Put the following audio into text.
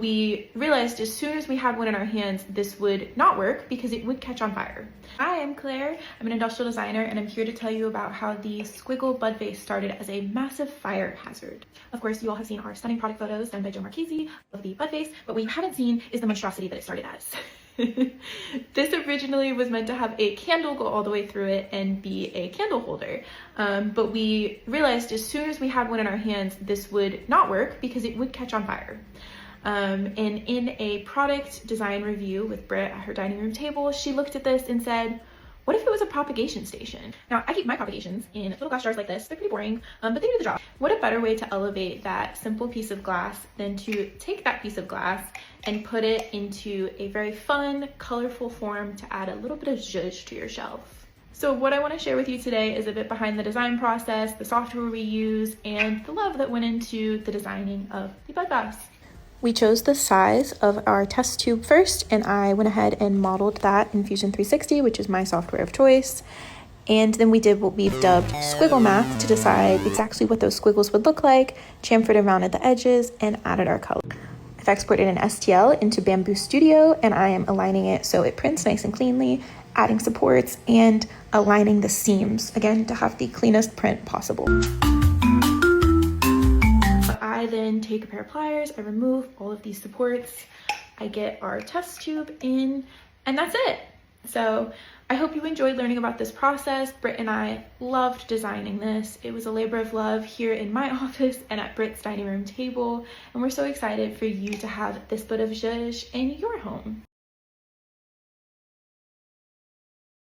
We realized as soon as we had one in our hands, this would not work because it would catch on fire. Hi, I'm Claire. I'm an industrial designer and I'm here to tell you about how the Squiggle Bud Vase started as a massive fire hazard. Of course, you all have seen our stunning product photos done by Joe Marchese of the Bud Vase, but what you haven't seen is the monstrosity that it started as. This originally was meant to have a candle go all the way through it and be a candle holder, but we realized as soon as we had one in our hands, this would not work because it would catch on fire. And in a product design review with Britt at her dining room table, she looked at this and said, what if it was a propagation station? Now, I keep my propagations in little glass jars like this. They're pretty boring, but they do the job. What a better way to elevate that simple piece of glass than to take that piece of glass and put it into a very fun, colorful form to add a little bit of zhuzh to your shelf. So what I want to share with you today is a bit behind the design process, the software we use, and the love that went into the designing of the Bud Vase. We chose the size of our test tube first, and I went ahead and modeled that in Fusion 360, which is my software of choice. And then we did what we've dubbed squiggle math to decide exactly what those squiggles would look like, chamfered and rounded the edges, and added our color. I've exported an STL into Bamboo Studio, and I am aligning it so it prints nice and cleanly, adding supports, and aligning the seams, again, to have the cleanest print possible. I then take a pair of pliers, I remove all of these supports, I get our test tube in, and that's it. So I hope you enjoyed learning about this process. Britt and I loved designing this. It was a labor of love here in my office and at Britt's dining room table, and we're so excited for you to have this bit of zhuzh in your home.